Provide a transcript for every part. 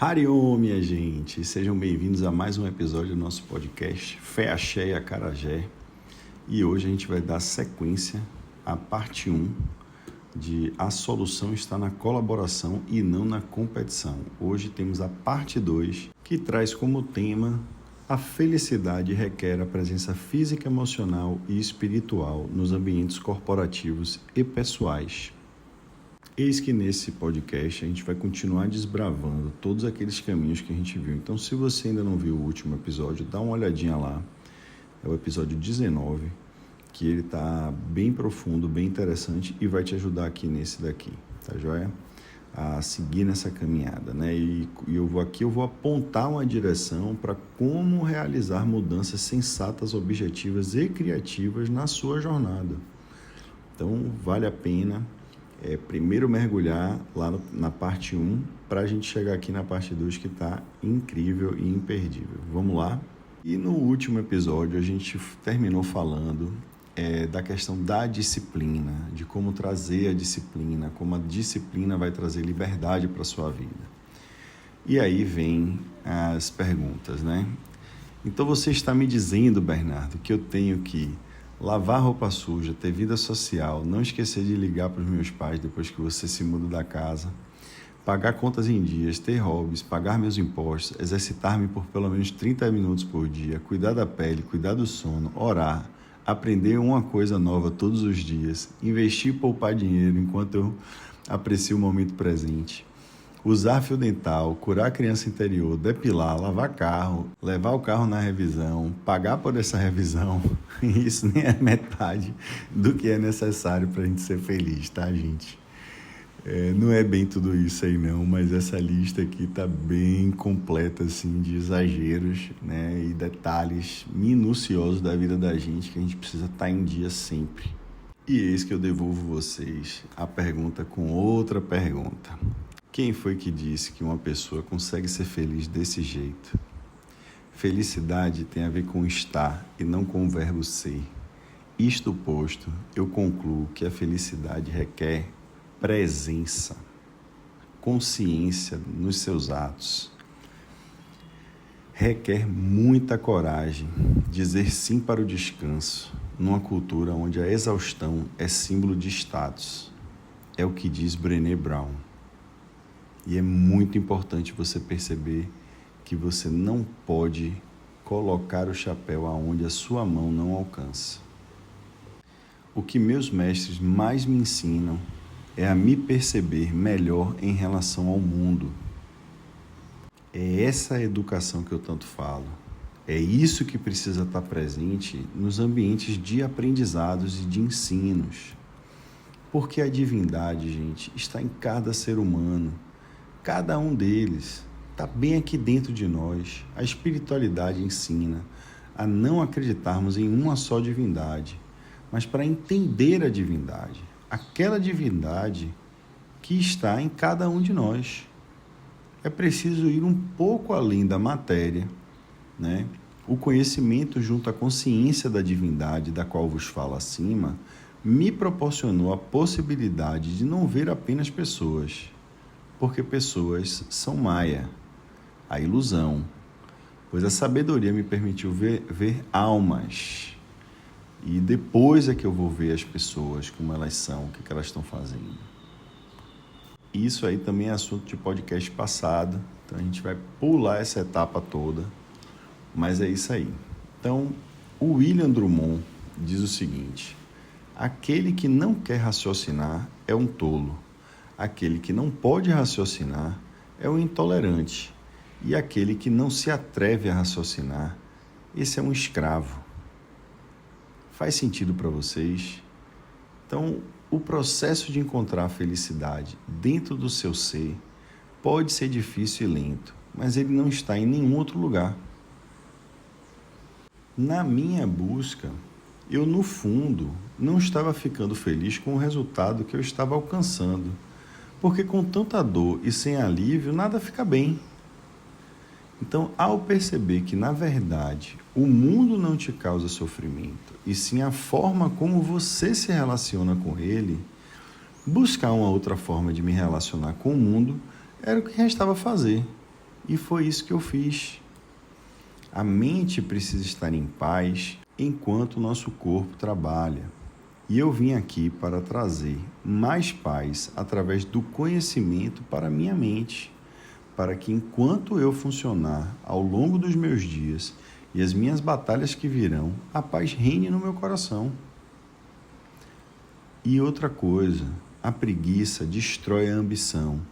Hariom, minha gente! Sejam bem-vindos a mais um episódio do nosso podcast Fé, Axé e Acarajé. E hoje a gente vai dar sequência à parte 1 de A Solução está na Colaboração e não na Competição. Hoje temos a parte 2, que traz como tema a felicidade requer a presença física, emocional e espiritual nos ambientes corporativos e pessoais. Eis que nesse podcast a gente vai continuar desbravando todos aqueles caminhos que a gente viu. Então, se você ainda não viu o último episódio, dá uma olhadinha lá. É o episódio 19, que ele está bem profundo, bem interessante e vai te ajudar aqui nesse daqui, tá joia? A seguir nessa caminhada, né? E eu vou apontar uma direção para como realizar mudanças sensatas, objetivas e criativas na sua jornada. Então, vale a pena primeiro mergulhar lá na parte 1 para a gente chegar aqui na parte 2 que está incrível e imperdível. Vamos lá? E no último episódio a gente terminou falando da questão da disciplina, de como trazer a disciplina, como a disciplina vai trazer liberdade para a sua vida. E aí vem as perguntas, né? Então você está me dizendo, Bernardo, que eu tenho que lavar roupa suja, ter vida social, não esquecer de ligar para os meus pais depois que você se muda da casa, pagar contas em dias, ter hobbies, pagar meus impostos, exercitar-me por pelo menos 30 minutos por dia, cuidar da pele, cuidar do sono, orar, aprender uma coisa nova todos os dias, investir e poupar dinheiro enquanto eu aprecio o momento presente, usar fio dental, curar a criança interior, depilar, lavar carro, levar o carro na revisão, pagar por essa revisão. Isso nem é metade do que é necessário para a gente ser feliz, tá, gente? Não é bem tudo isso aí não, mas essa lista aqui tá bem completa, assim, de exageros, né? E detalhes minuciosos da vida da gente que a gente precisa estar em dia sempre. E eis que eu devolvo vocês a pergunta com outra pergunta. Quem foi que disse que uma pessoa consegue ser feliz desse jeito? Felicidade tem a ver com estar e não com o verbo ser. Isto posto, eu concluo que a felicidade requer presença, consciência nos seus atos. Requer muita coragem, dizer sim para o descanso, numa cultura onde a exaustão é símbolo de status. É o que diz Brené Brown. E é muito importante você perceber que você não pode colocar o chapéu aonde a sua mão não alcança. O que meus mestres mais me ensinam é a me perceber melhor em relação ao mundo. É essa a educação que eu tanto falo. É isso que precisa estar presente nos ambientes de aprendizados e de ensinos. Porque a divindade, gente, está em cada ser humano. Cada um deles está bem aqui dentro de nós. A espiritualidade ensina a não acreditarmos em uma só divindade, mas para entender a divindade, aquela divindade que está em cada um de nós. É preciso ir um pouco além da matéria, né? O conhecimento junto à consciência da divindade, da qual vos falo acima, me proporcionou a possibilidade de não ver apenas pessoas, porque pessoas são maia, a ilusão, pois a sabedoria me permitiu ver almas. E depois é que eu vou ver as pessoas, como elas são, o que elas estão fazendo. Isso aí também é assunto de podcast passado, então a gente vai pular essa etapa toda, mas é isso aí. Então, o William Drummond diz o seguinte: aquele que não quer raciocinar é um tolo. Aquele que não pode raciocinar é um intolerante. E aquele que não se atreve a raciocinar, esse é um escravo. Faz sentido para vocês? Então, o processo de encontrar a felicidade dentro do seu ser pode ser difícil e lento, mas ele não está em nenhum outro lugar. Na minha busca, eu, no fundo, não estava ficando feliz com o resultado que eu estava alcançando. Porque com tanta dor e sem alívio, nada fica bem. Então, ao perceber que, na verdade, o mundo não te causa sofrimento, e sim a forma como você se relaciona com ele, buscar uma outra forma de me relacionar com o mundo era o que restava fazer. E foi isso que eu fiz. A mente precisa estar em paz enquanto o nosso corpo trabalha. E eu vim aqui para trazer mais paz através do conhecimento para a minha mente, para que enquanto eu funcionar ao longo dos meus dias e as minhas batalhas que virão, a paz reine no meu coração. E outra coisa, a preguiça destrói a ambição,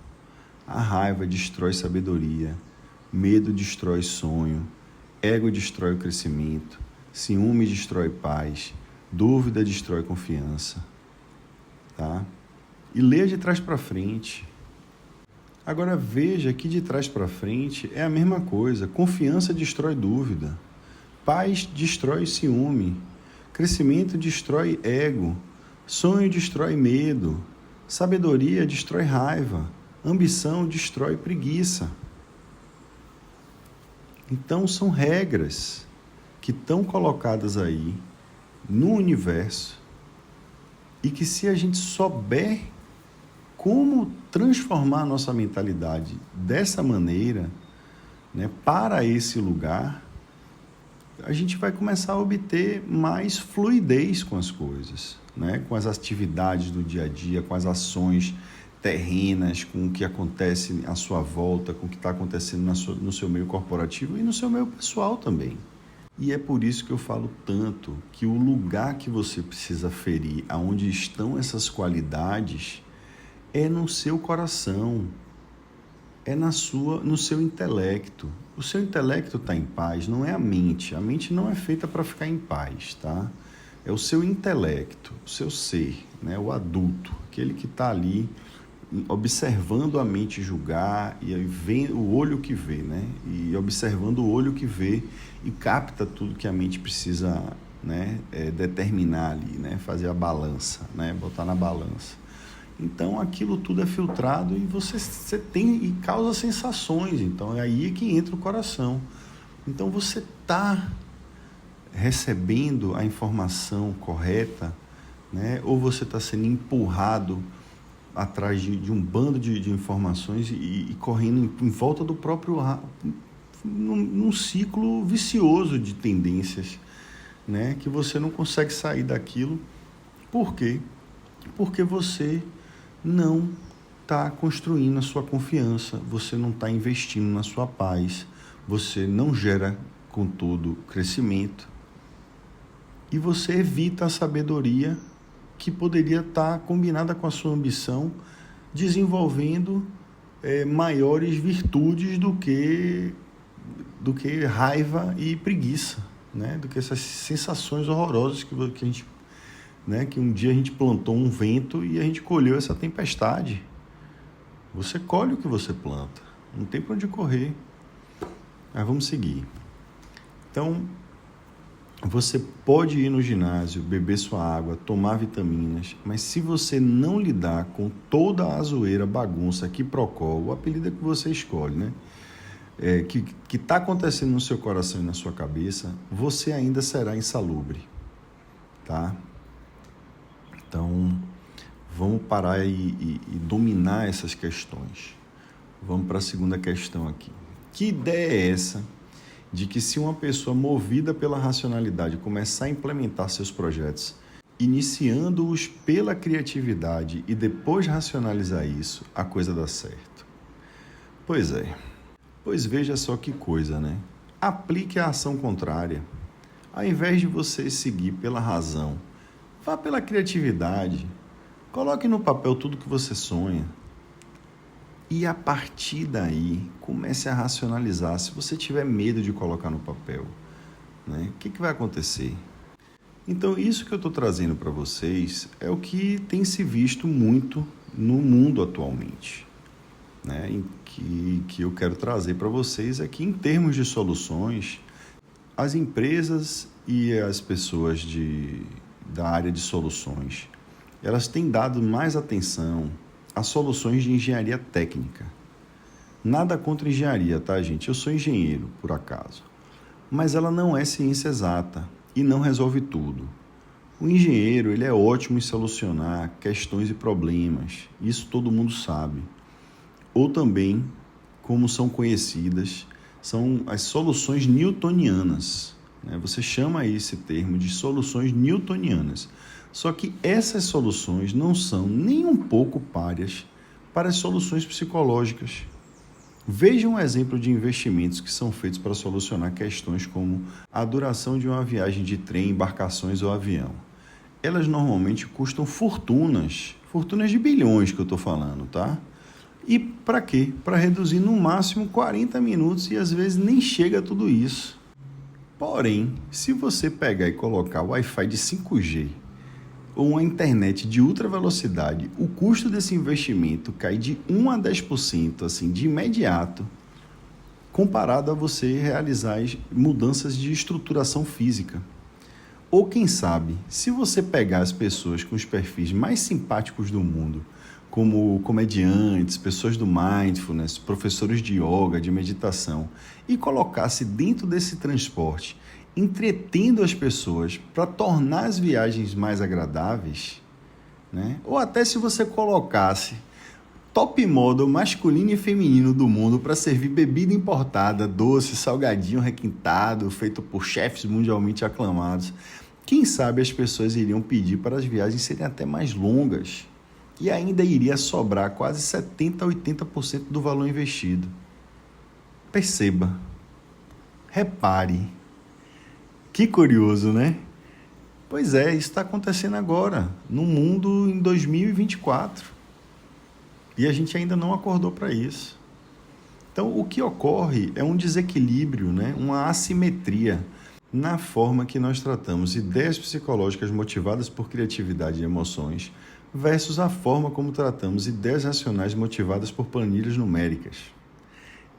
a raiva destrói sabedoria, medo destrói sonho, ego destrói o crescimento, ciúme destrói paz, dúvida destrói confiança, tá? E leia de trás para frente. Agora veja que de trás para frente é a mesma coisa. Confiança destrói dúvida, paz destrói ciúme, crescimento destrói ego, sonho destrói medo, sabedoria destrói raiva, ambição destrói preguiça. Então são regras que estão colocadas aí no universo e que, se a gente souber como transformar a nossa mentalidade dessa maneira, né, para esse lugar, a gente vai começar a obter mais fluidez com as coisas, né, com as atividades do dia a dia, com as ações terrenas, com o que acontece à sua volta, com o que está acontecendo no seu meio corporativo e no seu meio pessoal também. E é por isso que eu falo tanto que o lugar que você precisa ferir, aonde estão essas qualidades, é no seu coração, é no seu intelecto. O seu intelecto está em paz, não é a mente. A mente não é feita para ficar em paz, tá? É o seu intelecto, o seu ser, né? O adulto, aquele que está ali observando a mente julgar e vendo o olho que vê, né? E observando o olho que vê e capta tudo que a mente precisa, né, determinar ali, né? Fazer a balança, né? Botar na balança. Então aquilo tudo é filtrado e você tem e causa sensações. Então é aí que entra o coração. Então você está recebendo a informação correta, né? Ou você está sendo empurrado atrás de um bando de informações e correndo em volta do próprio num ciclo vicioso de tendências, né? Que você não consegue sair daquilo. Por quê? Porque você não está construindo a sua confiança, você não está investindo na sua paz, você não gera, contudo, crescimento e você evita a sabedoria que poderia estar combinada com a sua ambição, desenvolvendo maiores virtudes do que raiva e preguiça, né? Do que essas sensações horrorosas que a gente, né? Que um dia a gente plantou um vento e a gente colheu essa tempestade. Você colhe o que você planta, não tem para onde correr. Mas vamos seguir. Então, você pode ir no ginásio, beber sua água, tomar vitaminas, mas se você não lidar com toda a zoeira, bagunça, quiprocó, o apelido é que você escolhe, né? Que está acontecendo no seu coração e na sua cabeça, você ainda será insalubre, tá? Então, vamos parar e dominar essas questões. Vamos para a segunda questão aqui. Que ideia é essa de que, se uma pessoa movida pela racionalidade começar a implementar seus projetos, iniciando-os pela criatividade e depois racionalizar isso, a coisa dá certo? Pois é. Pois veja só que coisa, né? Aplique a ação contrária. Ao invés de você seguir pela razão, vá pela criatividade. Coloque no papel tudo que você sonha. E a partir daí, comece a racionalizar. Se você tiver medo de colocar no papel, né, o que vai acontecer? Então, isso que eu estou trazendo para vocês é o que tem se visto muito no mundo atualmente, né? Que eu quero trazer para vocês é que, em termos de soluções, as empresas e as pessoas da área de soluções, elas têm dado mais atenção a soluções de engenharia técnica. Nada contra engenharia, tá, gente? Eu sou engenheiro, por acaso. Mas ela não é ciência exata e não resolve tudo. O engenheiro, ele é ótimo em solucionar questões e problemas. Isso todo mundo sabe. Ou também como são conhecidas, são as soluções newtonianas, né? Você chama esse termo de soluções newtonianas. Só que essas soluções não são nem um pouco párias para as soluções psicológicas. Veja um exemplo de investimentos que são feitos para solucionar questões como a duração de uma viagem de trem, embarcações ou avião. Elas normalmente custam fortunas de bilhões que eu estou falando, tá? E para quê? Para reduzir no máximo 40 minutos e às vezes nem chega a tudo isso. Porém, se você pegar e colocar Wi-Fi de 5G ou uma internet de ultra velocidade, o custo desse investimento cai de 1 a 10%, assim, de imediato, comparado a você realizar mudanças de estruturação física. Ou quem sabe, se você pegar as pessoas com os perfis mais simpáticos do mundo, como comediantes, pessoas do mindfulness, professores de yoga, de meditação, e colocasse dentro desse transporte, entretendo as pessoas para tornar as viagens mais agradáveis, né? Ou até se você colocasse top model masculino e feminino do mundo para servir bebida importada, doce, salgadinho requintado, feito por chefes mundialmente aclamados, quem sabe as pessoas iriam pedir para as viagens serem até mais longas e ainda iria sobrar quase 70% a 80% do valor investido. Perceba, repare. Que curioso, né? Pois é, isso está acontecendo agora, no mundo em 2024. E a gente ainda não acordou para isso. Então, o que ocorre é um desequilíbrio, né? Uma assimetria na forma que nós tratamos ideias psicológicas motivadas por criatividade e emoções versus a forma como tratamos ideias racionais motivadas por planilhas numéricas.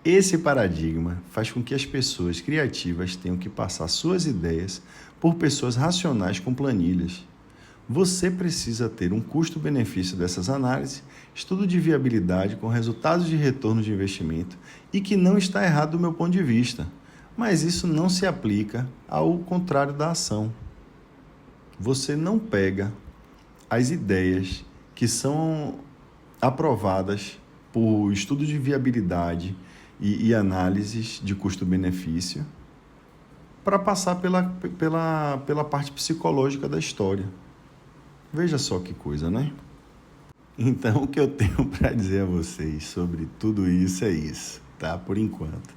Esse paradigma faz com que as pessoas criativas tenham que passar suas ideias por pessoas racionais com planilhas. Você precisa ter um custo-benefício dessas análises, estudo de viabilidade com resultados de retorno de investimento e que não está errado do meu ponto de vista, mas isso não se aplica ao contrário da ação. Você não pega as ideias que são aprovadas por estudo de viabilidade e análises de custo-benefício para passar pela parte psicológica da história. Veja só que coisa, né? Então, o que eu tenho para dizer a vocês sobre tudo isso é isso, tá? Por enquanto.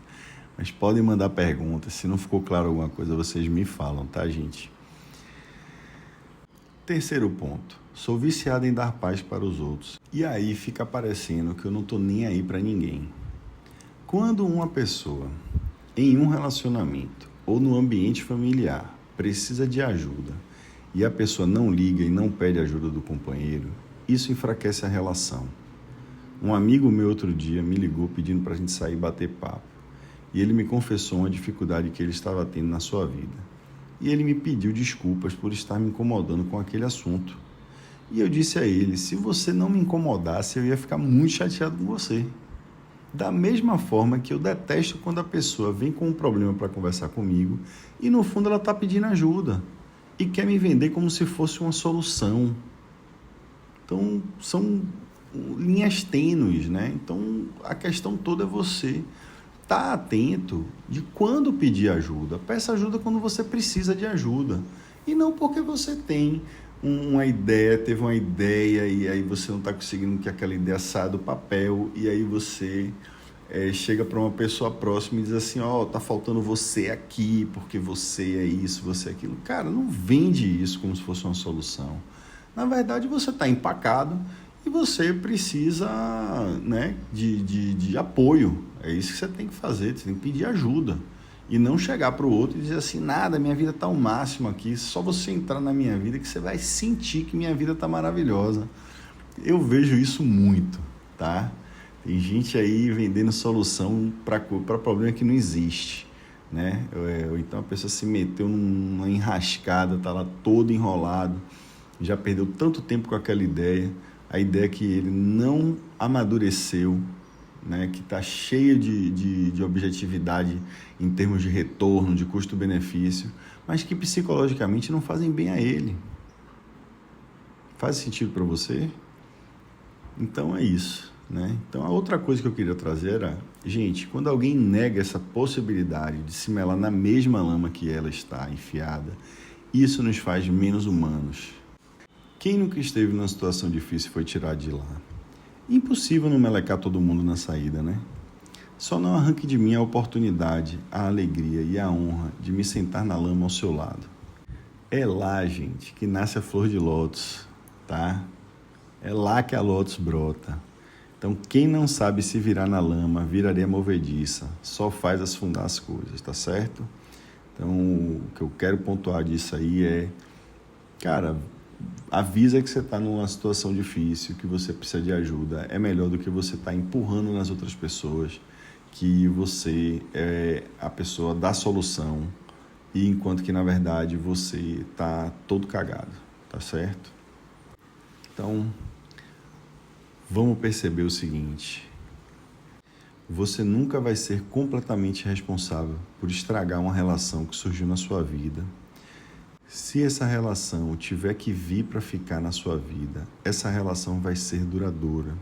Mas podem mandar perguntas. Se não ficou claro alguma coisa, vocês me falam, tá, gente? Terceiro ponto. Sou viciado em dar paz para os outros. E aí fica parecendo que eu não tô nem aí para ninguém. Quando uma pessoa, em um relacionamento ou no ambiente familiar, precisa de ajuda e a pessoa não liga e não pede ajuda do companheiro, isso enfraquece a relação. Um amigo meu outro dia me ligou pedindo para a gente sair e bater papo. E ele me confessou uma dificuldade que ele estava tendo na sua vida. E ele me pediu desculpas por estar me incomodando com aquele assunto. E eu disse a ele, se você não me incomodasse, eu ia ficar muito chateado com você. Da mesma forma que eu detesto quando a pessoa vem com um problema para conversar comigo e no fundo ela está pedindo ajuda e quer me vender como se fosse uma solução. Então, são linhas tênues, né? Então, a questão toda é você estar atento de quando pedir ajuda. Peça ajuda quando você precisa de ajuda e não porque você tem uma ideia, teve uma ideia e aí você não está conseguindo que aquela ideia saia do papel e aí você chega para uma pessoa próxima e diz assim, tá faltando você aqui porque você é isso, você é aquilo. Cara, não vende isso como se fosse uma solução. Na verdade, você está empacado e você precisa, né, de apoio. É isso que você tem que fazer, você tem que pedir ajuda. E não chegar para o outro e dizer assim, nada, minha vida está ao máximo aqui, só você entrar na minha vida que você vai sentir que minha vida está maravilhosa. Eu vejo isso muito, tá? Tem gente aí vendendo solução para problema que não existe, né? Ou então a pessoa se meteu numa enrascada, está lá todo enrolado, já perdeu tanto tempo com aquela ideia, a ideia que ele não amadureceu, né, que está cheia de objetividade em termos de retorno, de custo-benefício, mas que psicologicamente não fazem bem a ele. Faz sentido para você? Então é isso. né? Então, a outra coisa que eu queria trazer era, gente, quando alguém nega essa possibilidade de se melar na mesma lama que ela está enfiada, isso nos faz menos humanos. Quem nunca esteve numa situação difícil e foi tirado de lá? Impossível não melecar todo mundo na saída, né? Só não arranque de mim a oportunidade, a alegria e a honra de me sentar na lama ao seu lado. É lá, gente, que nasce a flor de lótus, tá? É lá que a lótus brota. Então, quem não sabe se virar na lama, viraria movediça. Só faz afundar as coisas, tá certo? Então, o que eu quero pontuar disso aí é, cara, avisa que você está numa situação difícil, que você precisa de ajuda. É melhor do que você estar empurrando nas outras pessoas que você é a pessoa da solução, e enquanto que, na verdade, você está todo cagado, tá certo? Então, vamos perceber o seguinte: você nunca vai ser completamente responsável por estragar uma relação que surgiu na sua vida. Se essa relação tiver que vir para ficar na sua vida, essa relação vai ser duradoura.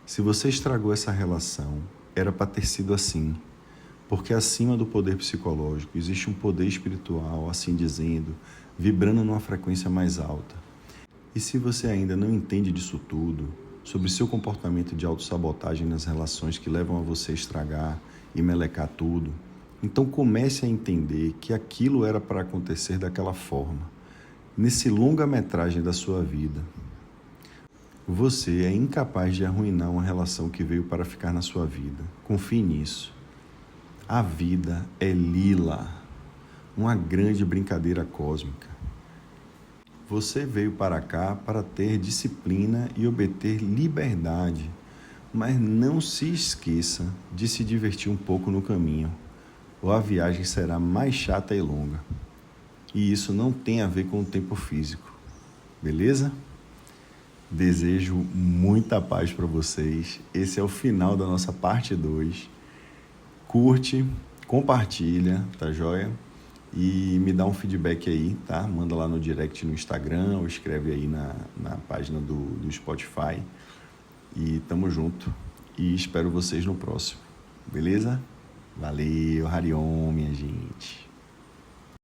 Se você estragou essa relação, era para ter sido assim. Porque acima do poder psicológico existe um poder espiritual, assim dizendo, vibrando numa frequência mais alta. E se você ainda não entende disso tudo, sobre seu comportamento de autossabotagem nas relações que levam a você a estragar e melecar tudo, então comece a entender que aquilo era para acontecer daquela forma. Nesse longa-metragem da sua vida, você é incapaz de arruinar uma relação que veio para ficar na sua vida. Confie nisso. A vida é lila, uma grande brincadeira cósmica. Você veio para cá para ter disciplina e obter liberdade, mas não se esqueça de se divertir um pouco no caminho, ou a viagem será mais chata e longa. E isso não tem a ver com o tempo físico, beleza? Desejo muita paz para vocês. Esse é o final da nossa parte 2. Curte, compartilha, tá joia? E me dá um feedback aí, tá? Manda lá no direct no Instagram ou escreve aí na página do Spotify. E tamo junto. E espero vocês no próximo. Beleza? Valeu, Harion, minha gente.